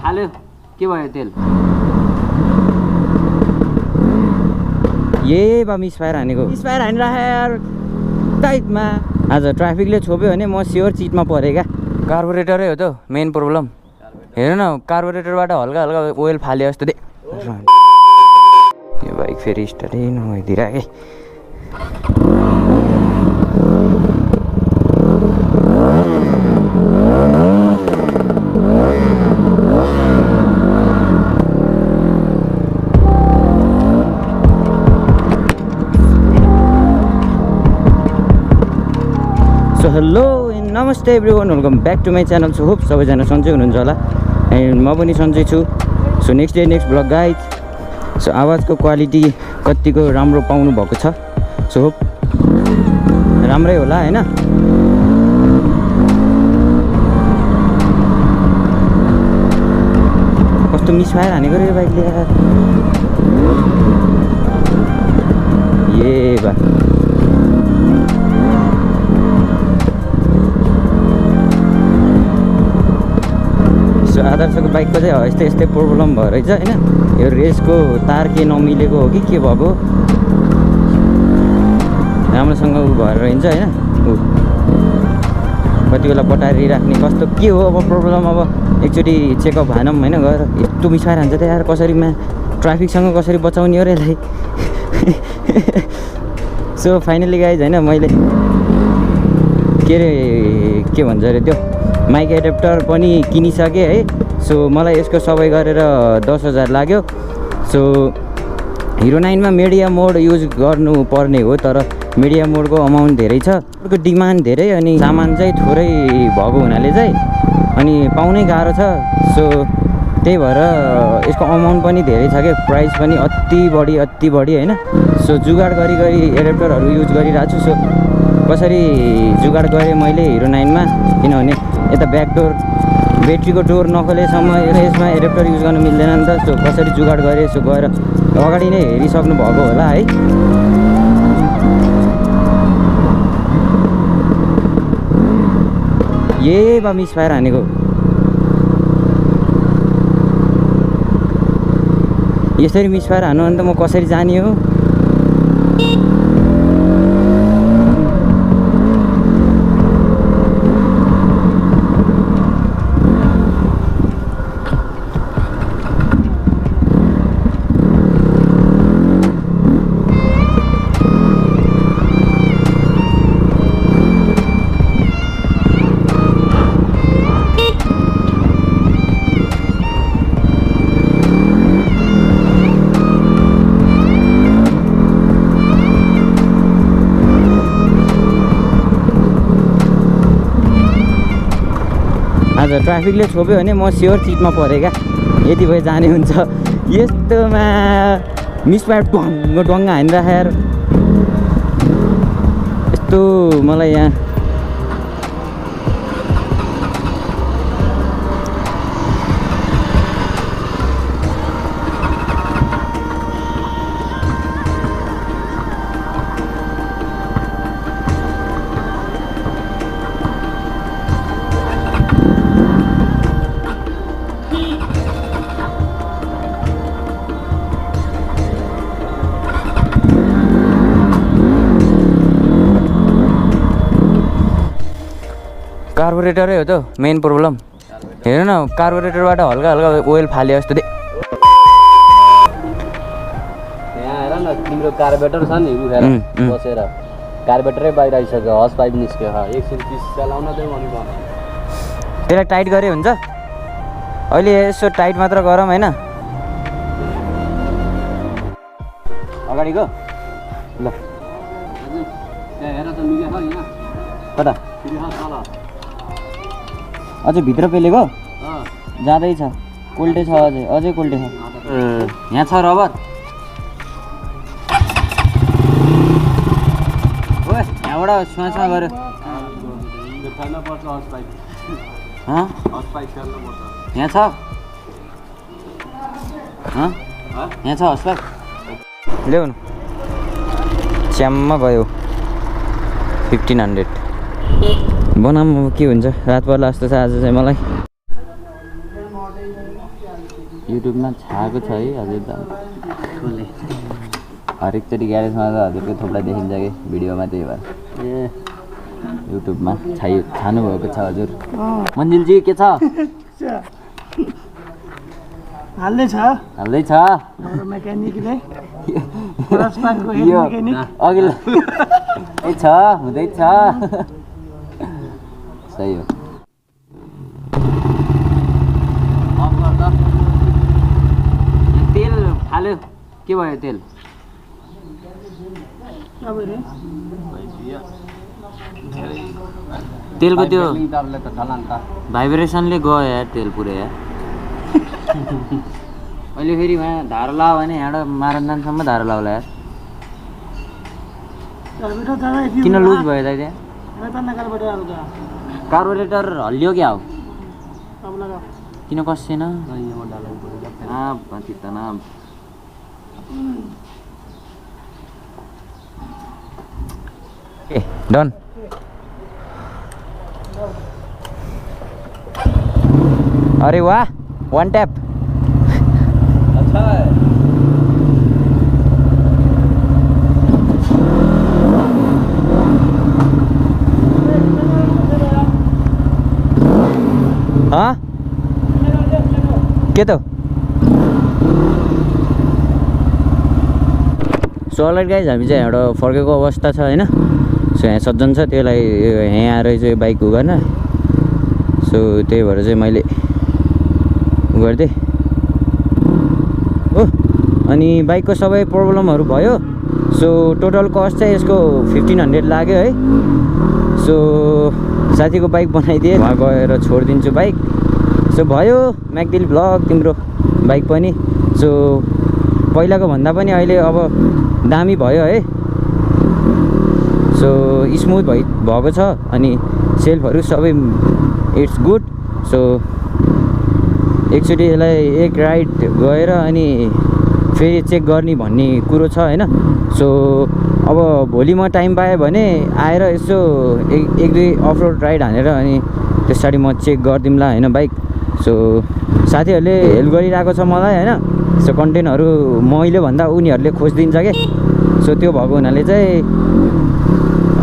हाल्यो के भयो तेल ये बा मिसफायर हानेको मिसफायर हानिराख यार टाइटमा आज ट्राफिकले छोप्यो भने म स्योर चिटमा परेँ क्या कार्बोरेटरै हो त मेन प्रब्लम हेर न कार्बोरेटरबाट हल्का हल्का ओइल फाल्यो जस्तो दे यो बाइक फेरि स्टार्टै नभइदिरहेको सो हेलो एन्ड नमस्ते everyone welcome back to my channel so hope सबैजना सन्चै हुनुहुन्छ होला एन्ड म पनि सन्चै छु so next day next vlog guys so आवाजको क्वालिटी कतिको राम्रो पाउनु भएको छ सो होप राम्रै होला हैन कस्तो मिसफायर हानेको रे यो बाइकले यार ये बा आदर्शको बाइकको चाहिँ यस्तै यस्तै प्रब्लम भयो रहेछ होइन यो रेसको तार के नमिलेको हो कि के भएको राम्रोसँग उ भएर रहन्छ होइन कति बेला बटारी राख्ने कस्तो के हो अब प्रब्लम अब एकचोटि चेकअप भएनौँ होइन गएर यस्तो मिसाएर हान्छ त यार कसरीमा ट्राफिकसँग कसरी बचाउने हो र यसलाई सो फाइनली गाइज होइन मैले के अरे के भन्छ अरे त्यो माइक एडेप्टर पनि किनिसकेँ है सो मलाई यसको सबै गरेर 10,000 लाग्यो सो Hero9 मा मिडिया मोड युज गर्नु पर्ने हो तर मिडिया मोडको अमाउन्ट धेरै छ यसको डिमान्ड धेरै अनि सामान चाहिँ थोरै भएको हुनाले चाहिँ अनि पाउनै गाह्रो छ सो त्यही भएर यसको अमाउन्ट पनि धेरै छ क्या प्राइस पनि अति बढी होइन सो जुगाड गरी एडेप्टरहरू युज गरिरहेको छु सो कसरी जुगाड गरेँ मैले Hero9 मा किनभने यता ब्याकडोर ब्याट्रीको डोर नखोलेसम्म यसमा एडेप्टर युज गर्न मिल्दैन नि त सो कसरी जुगाड गरेँ सो गएर अगाडि नै हेरिसक्नु भएको होला है ये बा मिसफायर हानेको यसरी मिसफायर हानु भने त म कसरी जाने हो आज ट्राफिकले छोप्यो भने म स्योर चिटमा परेँ क्या यति भए जाने हुन्छ यस्तोमा मिसफायर ढङ्ग हानिराख यार यस्तो मलाई यहाँ कार्बोरेटरै हो त मेन प्रब्लम हेर न कार्बोरेटरबाट हल्का हल्का ओइल फाल्यो जस्तो दे यहाँ हेर न तिम्रो कार्बोरेटर छ नि उखेर बसेर कार्बोरेटरै बाहिर आइसक्यो हस पाइप निस्क्यो एकछिन पिस चलाउन चाहिँ भन्नु पर्छ त्यसलाई टाइट गरे हुन्छ अहिले यसो टाइट मात्र गरौँ होइन अगाडिको ल हेर त मिलेछ यहाँ कता अझै भित्र पेलेको जाँदैछ कोल्टे छ अझै कोल्टे छ यहाँ छ रबर यहाँबाट छुवा गऱ्यो यहाँ छ यहाँ छ हस्पाइप ल्याउनु च्याम्मा गयो 1500 बनाऊँ अब के हुन्छ रात पर्ला जस्तो छ आज चाहिँ मलाई युट्युबमा छाएको छ है हजुर त हरेकचोटि ग्यारेजमा त हजुरको थुप्रै देखिन्छ कि भिडियोमा त्यही भएर ए युट्युबमा छानु भएको छ हजुर मन्जिलजी के छ हाल्दै छ हाम्रो मेकानिकले यो अघिल्लो ए छ हुँदैछ सही हो तेल फाल्यो के भयो तेल तेलको त्यो भाइब्रेसनले गयो यार तेल पुरै यार अहिले फेरि धारो लायो भने यहाँबाट मारन्दानसम्म धारो लाउला यार किन लुज भयो दाइ त्यहाँ कार्बोरेटर हल्लियो क्या हो किन कसेन ए डन अरे वाह वन टैप अच्छा है हाँ के तो सो अलराइट गाइज हामी चाहिँ यहाँबाट फर्केको अवस्था छ हैन सो यहाँ सज्जन छ त्यसलाई यहाँ आएर चाहिँ बाइक उ गर्न सो त्यही भएर चाहिँ मैले उ गर्दै हो अनि बाइकको सबै प्रब्लमहरू भयो सो टोटल कस्ट चाहिँ यसको 1500 लाग्यो है सो साथीको बाइक बनाइदिएँ वहाँ गएर छोडिदिन्छु बाइक सो भयो म्याकदिल भ्लग तिम्रो बाइक पनि सो पहिलाको भन्दा पनि अहिले अब दामी भयो है सो स्मुथ भएको छ अनि सेल्फहरू सबै इट्स गुड सो एकचोटि यसलाई एक राइड गएर अनि फेरि चेक गर्ने भन्ने कुरो छ हैन सो अब भोलि म टाइम पाएँ भने आएर यसो एक दुई अफ रोड राइड हानेर अनि त्यस पछाडि म चेक गरिदिउँला हैन बाइक सो साथीहरूले हेल्प गरिरहेको छ मलाई हैन सो कन्टेन्टहरू मैले भन्दा उनीहरूले खोजिदिन्छ के सो त्यो भएको हुनाले चाहिँ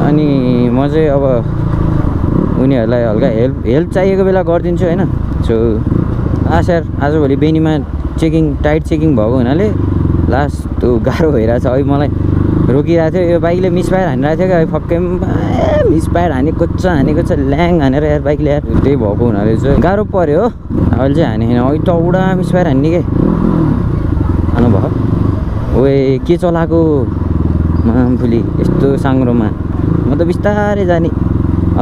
अनि म चाहिँ अब उनीहरूलाई हल्का हेल्प चाहिएको बेला गरिदिन्छु हैन सो यार आजभोलि बेनीमा टाइट चेकिङ भएको हुनाले लास्ट त्यो गाह्रो भइरहेछ अहिले मलाई रोकिरहेको थियो यो बाइकले मिसफायर हानिरहेको थियो क्या फक्कैमा मिसफायर हानेको छ ल्याङ हानेर यार बाइकले यार त्यही भएको हुनाले चाहिँ गाह्रो पऱ्यो हो अहिले चाहिँ हाने होइन अहिले टौडा मिसफायर हान्ने के हान्नुभयो ओए के चलाएको मामफुली यस्तो साङ्ग्रोमा म त बिस्तारै जाने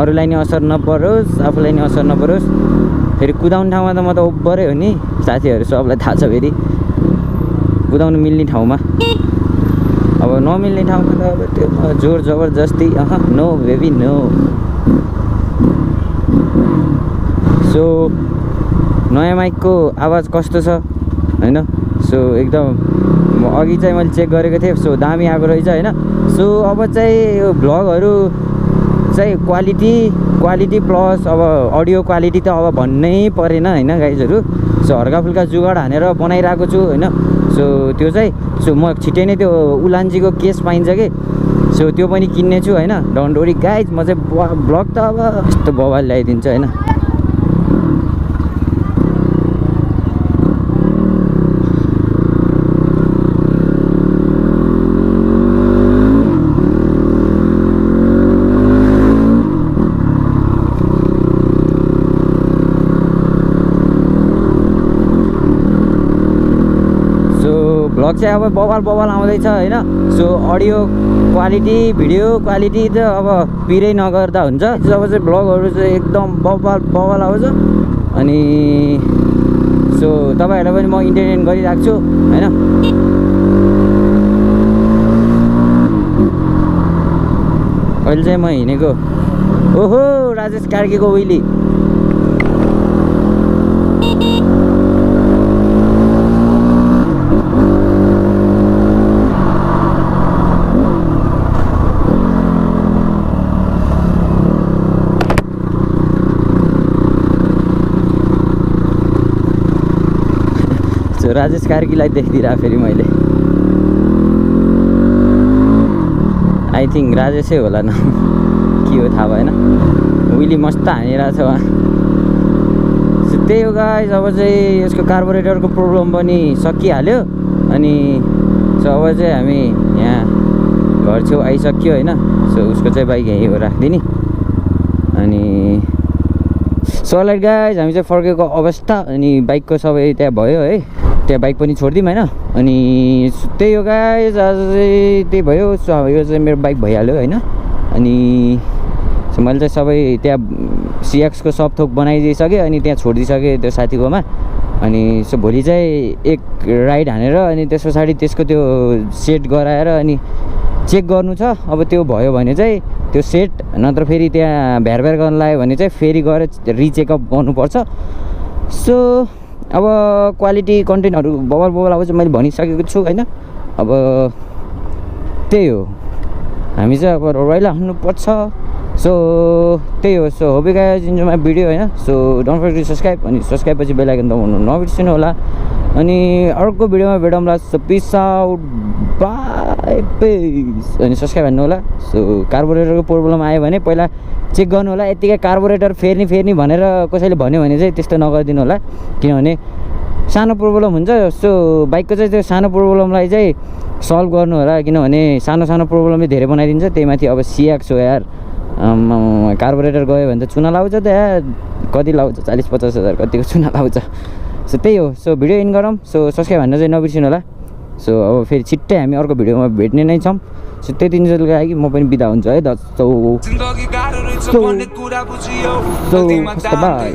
अरूलाई नि असर नपरोस् आफूलाई नि असर नपरोस् फेरि कुदाउने ठाउँमा त म त ओभरै हो नि साथीहरू सबलाई थाहा छ फेरि कुदाउनु मिल्ने ठाउँमा अब नमिल्ने ठाउँमा त अब त्यो जोर जबरजस्ती नो बेबी नो सो नयाँ माइकको आवाज कस्तो छ हैन सो एकदम अघि चाहिँ मैले चेक गरेको थिएँ सो दामी आएको रहेछ हैन सो अब चाहिँ यो भ्लगहरू चाहिँ क्वालिटी प्लस अब अडियो क्वालिटी त अब भन्नै परेन हैन गाइजहरू सो हल्का फुल्का जुगाड हानेर बनाइरहेको छु हैन सो त्यो चाहिँ सो म छिट्टै नै त्यो उलान्जीको केस पाइन्छ कि सो त्यो पनि किन्ने छु हैन डोन्ट वरी गाइज म चाहिँ ब्लग त अब यस्तो बवाल ल्याइदिन्छु हैन भ्लग चाहिँ अब बवाल आउँदैछ हैन so audio quality video quality त अब पिरै नगर्दा हुन्छ जब चाहिँ भ्लगहरू चाहिँ एकदम बवाल आउँछ अनि सो तपाईहरुलाई पनि म इन्टरटेन गरिराख्छु छु हैन अहिले चाहिँ म हिँडेको ओहो राजेश कार्कीको विली सो राजेश कार्कीलाई देखिदिरहेको फेरि मैले आई थिङ्क राजेशै होला न के हो थाहा भएन विली मस्त हानिरहेको छ उहाँ सो त्यही हो गाइस अब चाहिँ यसको कार्बोरेटरको प्रब्लम पनि सकिहाल्यो अनि सो अब चाहिँ हामी यहाँ घर छेउ आइसक्यो होइन सो उसको चाहिँ बाइक यहीँ हो राखिदिने अनि सो अलराइट गाइस हामी चाहिँ फर्केको अवस्था अनि बाइकको सबै त्यहाँ भयो है त्यहाँ बाइक पनि छोडिदिउँ होइन अनि त्यही हो गाइस आज चाहिँ त्यही भयो सो यो चाहिँ मेरो बाइक भइहाल्यो होइन अनि सो मैले चाहिँ सबै त्यहाँ सिएक्सको सब थोक बनाइदिइसकेँ अनि त्यहाँ छोडिदिइसकेँ त्यो साथीकोमा अनि सो भोलि चाहिँ एक राइड हानेर अनि त्यस पछाडि त्यसको त्यो सेट गराएर अनि चेक गर्नु छ अब त्यो भयो भने चाहिँ त्यो सेट नत्र फेरि त्यहाँ भ्यार गर्न लाग्यो भने चाहिँ फेरि गएर रिचेकअप गर्नुपर्छ सो अब क्वालिटी कन्टेन्टहरू बबल अब चाहिँ मैले भनिसकेको छु होइन अब त्यही हो हामी चाहिँ अब रैला हान्नुपर्छ सो त्यही हो so hope you guys enjoy my video होइन so don't forget to subscribe अनि सब्सक्राइब पछि बेल आइकन दबाउनु नबिर्सिनु होला अनि अर्को भिडियोमा भेटौँला so peace out bye peace अनि सब्सक्राइब हान्नु होला सो कार्बोरेटरको प्रब्लम आयो भने पहिला चेक गर्नु होला यतिकै कार्बोरेटर फेर्ने भनेर कसैले भन्यो भने चाहिँ त्यस्तो नगरिदिनु होला किनभने सानो प्रब्लम हुन्छ सो बाइकको चाहिँ त्यो सानो प्रब्लमलाई चाहिँ सल्भ गर्नु होला किनभने सानो प्रब्लमले धेरै बनाइदिन्छ त्यही माथि अब सिएक्स हो यार कार्बोरेटर गयो भने त चुना लाउँछ त यार कति लाउँछ 40-50 हजार कतिको चुना लाउँछ सो त्यही हो सो भिडियो इन गरौँ सो सब्सक्राइब हान्न चाहिँ नबिर्सिनु होला सो अब फेरि छिट्टै हामी अर्को भिडियोमा भेट्ने नै छौँ सो त्यति दिनको लागि म पनि बिदा हुन्छ है बाई